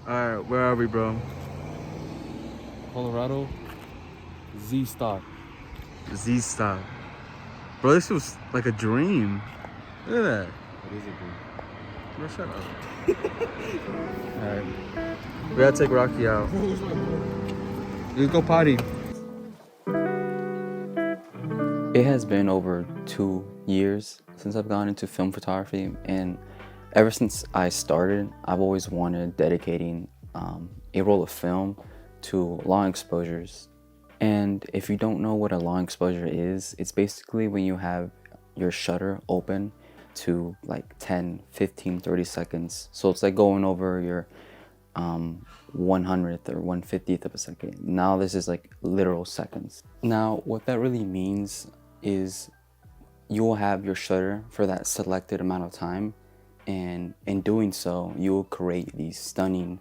Alright, where are we, bro? Colorado Z stock. Z style. Bro, this was like a dream. Look at that. What is it, Bro, shut up. Alright. We gotta take Rocky out. Let's go potty. It has been over 2 years since I've gone into film photography, and ever since I started, I've always wanted dedicating a roll of film to long exposures. And if you don't know what a long exposure is, it's basically when you have your shutter open to like 10, 15, 30 seconds. So it's like going over your 100th or 150th of a second. Now this is like literal seconds. Now what that really means is you will have your shutter for that selected amount of time, and in doing so you will create these stunning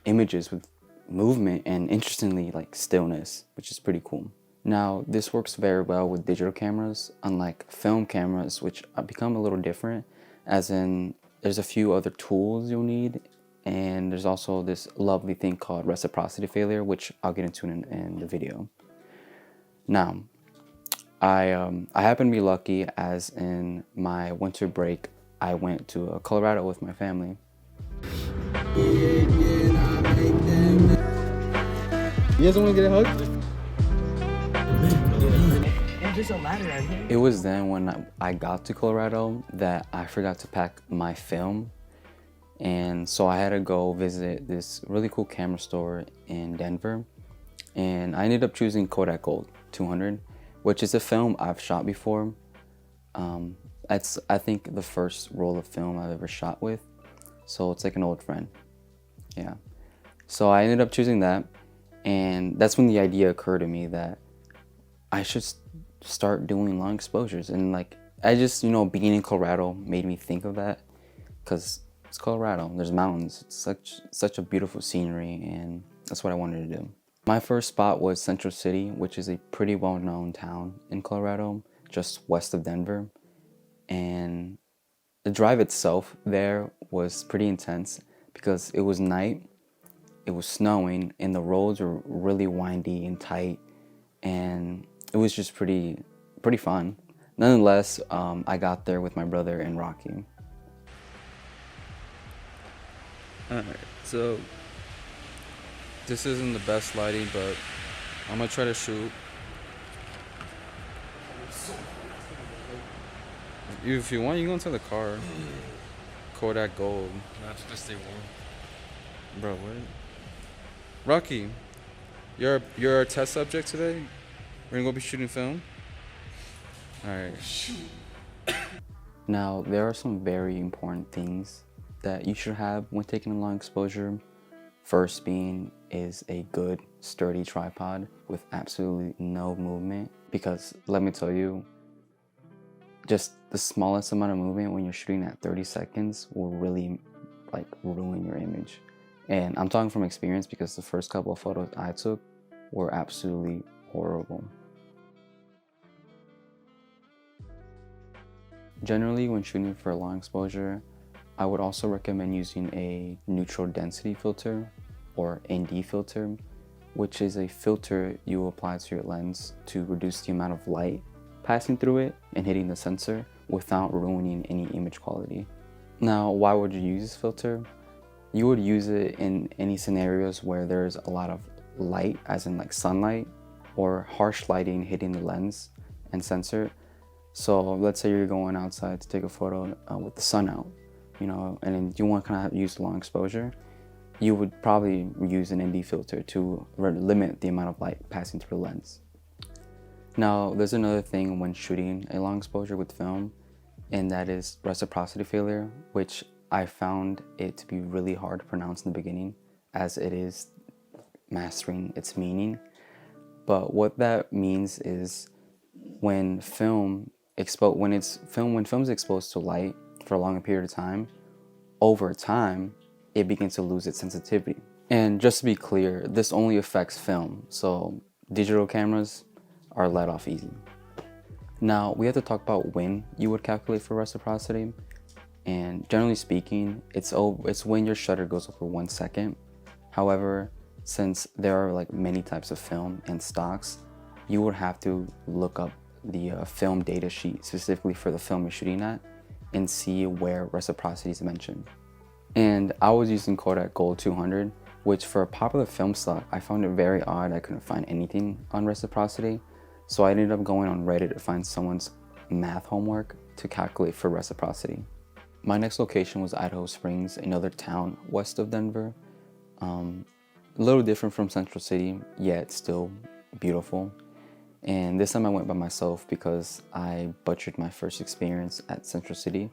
images with movement and, interestingly, like stillness, which is pretty cool. Now this works very well with digital cameras, unlike film cameras, which become a little different, as in there's a few other tools you'll need, and there's also this lovely thing called reciprocity failure, which I'll get into in the video. Now I happen to be lucky, as in my winter break I went to Colorado with my family. You guys don't want to get a hug? There's a ladder out here. It was then when I got to Colorado that I forgot to pack my film, and so I had to go visit this really cool camera store in Denver, and I ended up choosing Kodak Gold 200, which is a film I've shot before. It's, I think, the first roll of film I've ever shot with, so it's like an old friend. Yeah, so I ended up choosing that, and that's when the idea occurred to me that I should start doing long exposures. And like, I just, being in Colorado made me think of that, because it's Colorado, there's mountains, it's such a beautiful scenery, and that's what I wanted to do. My first spot was Central City, which is a pretty well-known town in Colorado, just west of Denver. And the drive itself there was pretty intense because it was night, it was snowing, and the roads were really windy and tight, and it was just pretty fun. Nonetheless, I got there with my brother and Rocky. Alright, so this isn't the best lighting, but I'm gonna try to shoot. If you want, you go into the car. Kodak Gold. Not to just stay warm. Bro, what? Rocky, you're our test subject today. We're gonna go be shooting film. Alright. Now, there are some very important things that you should have when taking a long exposure. First being is a good, sturdy tripod with absolutely no movement, because let me tell you, just the smallest amount of movement when you're shooting at 30 seconds will really like ruin your image. And I'm talking from experience, because the first couple of photos I took were absolutely horrible. Generally, when shooting for a long exposure, I would also recommend using a neutral density filter, or ND filter, which is a filter you apply to your lens to reduce the amount of light passing through it and hitting the sensor without ruining any image quality. Now, why would you use this filter? You would use it in any scenarios where there's a lot of light, as in like sunlight, or harsh lighting hitting the lens and sensor. So let's say you're going outside to take a photo with the sun out, and then you want to kind of use long exposure. You would probably use an ND filter to limit the amount of light passing through the lens. Now, there's another thing when shooting a long exposure with film, and that is reciprocity failure, which I found it to be really hard to pronounce in the beginning, as it is mastering its meaning. But what that means is when film is exposed to light for a longer period of time, over time, it begins to lose its sensitivity. And just to be clear, this only affects film, so digital cameras are let off easy. Now, we have to talk about when you would calculate for reciprocity. And generally speaking, it's when your shutter goes over 1 second. However, since there are like many types of film and stocks, you would have to look up the film data sheet specifically for the film you're shooting at and see where reciprocity is mentioned. And I was using Kodak Gold 200, which for a popular film stock, I found it very odd I couldn't find anything on reciprocity. So I ended up going on Reddit to find someone's math homework to calculate for reciprocity. My next location was Idaho Springs, another town west of Denver. A little different from Central City, yet still beautiful. And this time I went by myself because I butchered my first experience at Central City.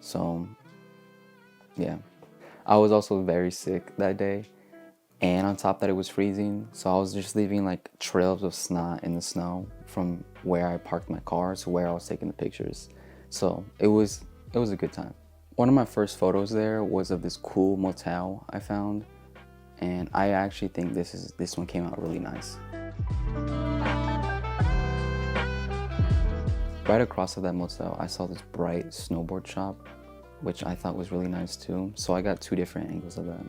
So yeah, I was also very sick that day. And on top of that, it was freezing. So I was just leaving like trails of snot in the snow from where I parked my car to where I was taking the pictures. So it was a good time. One of my first photos there was of this cool motel I found. And I actually think this one came out really nice. Right across from that motel, I saw this bright snowboard shop, which I thought was really nice too. So I got 2 different angles of that.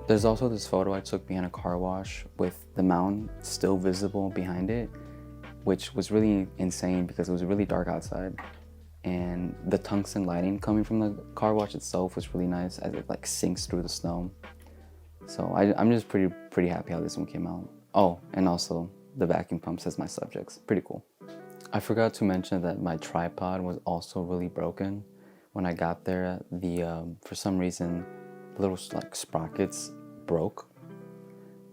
There's also this photo I took behind a car wash with the mountain still visible behind it, which was really insane because it was really dark outside. And the tungsten lighting coming from the car wash itself was really nice as it like sinks through the snow. So I'm just pretty happy how this one came out. Oh, and also the vacuum pumps as my subjects. Pretty cool. I forgot to mention that my tripod was also really broken. When I got there, for some reason, little like sprockets broke.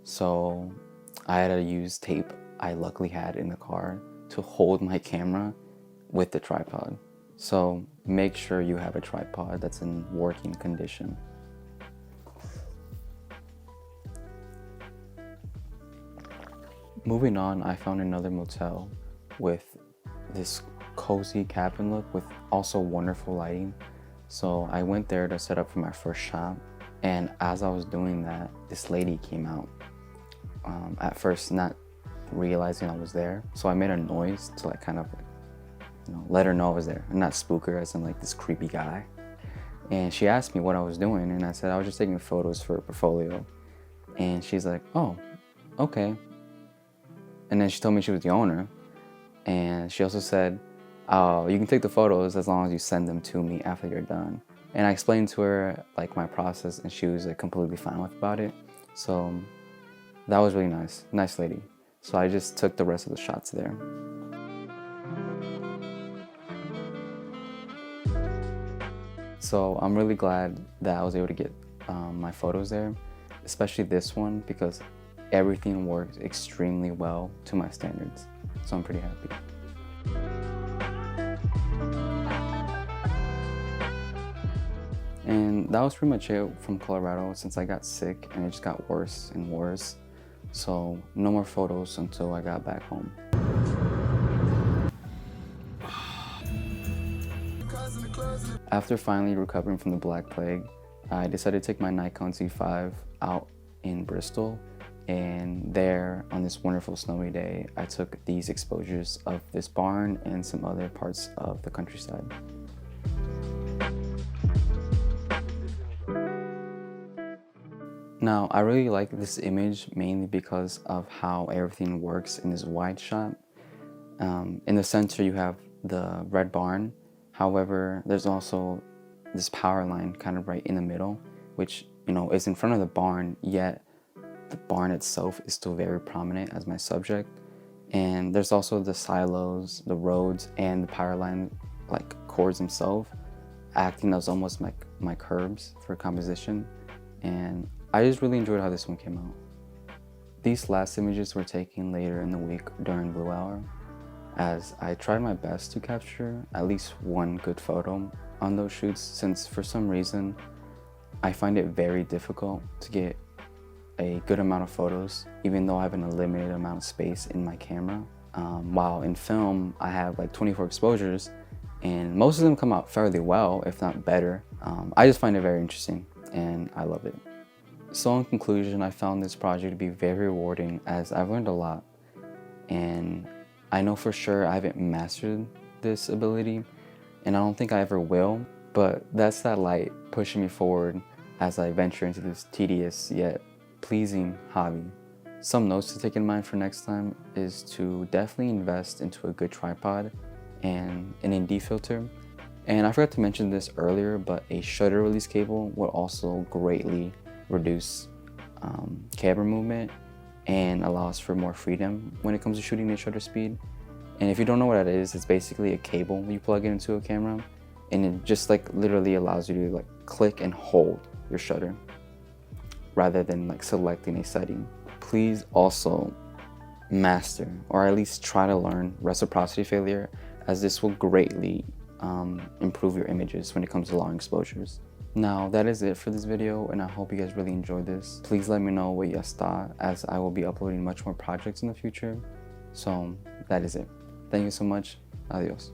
So I had to use tape I luckily had in the car to hold my camera with the tripod. So make sure you have a tripod that's in working condition. Moving on, I found another motel with this cozy cabin look with also wonderful lighting. So I went there to set up for my first shot. And as I was doing that, this lady came out. At first, not realizing I was there. So I made a noise to like kind of let her know I was there and not spook her as in like this creepy guy. And she asked me what I was doing, and I said I was just taking photos for a portfolio. And she's like, oh, okay. And then she told me she was the owner. And she also said, oh, you can take the photos as long as you send them to me after you're done. And I explained to her like my process, and she was like completely fine about it. So that was really nice. Nice lady. So I just took the rest of the shots there. So I'm really glad that I was able to get my photos there, especially this one, because everything worked extremely well to my standards. So I'm pretty happy. And that was pretty much it from Colorado since I got sick and it just got worse and worse. So no more photos until I got back home. After finally recovering from the Black Plague, I decided to take my Nikon Z5 out in Bristol. And there, on this wonderful snowy day, I took these exposures of this barn and some other parts of the countryside. Now, I really like this image mainly because of how everything works in this wide shot. In the center, you have the red barn. However, there's also this power line kind of right in the middle, which, is in front of the barn, yet the barn itself is still very prominent as my subject. And there's also the silos, the roads, and the power line, like cords themselves, acting as almost my curbs for composition. And I just really enjoyed how this one came out. These last images were taken later in the week during Blue Hour, as I tried my best to capture at least one good photo on those shoots, since for some reason I find it very difficult to get a good amount of photos, even though I have a limited amount of space in my camera. While in film, I have like 24 exposures, and most of them come out fairly well, if not better. I just find it very interesting, and I love it. So in conclusion, I found this project to be very rewarding as I've learned a lot, and I know for sure I haven't mastered this ability, and I don't think I ever will, but that's that light pushing me forward as I venture into this tedious yet pleasing hobby. Some notes to take in mind for next time is to definitely invest into a good tripod and an ND filter. And I forgot to mention this earlier, but a shutter release cable will also greatly reduce camera movement and allows for more freedom when it comes to shooting at shutter speed. And if you don't know what that is, it's basically a cable you plug into a camera, and it just like literally allows you to like click and hold your shutter rather than like selecting a setting. Please also master, or at least try to learn, reciprocity failure, as this will greatly improve your images when it comes to long exposures. Now that is it for this video, and I hope you guys really enjoyed this. Please let me know what you guys thought, as I will be uploading much more projects in the future. So that is it. Thank you so much. Adios.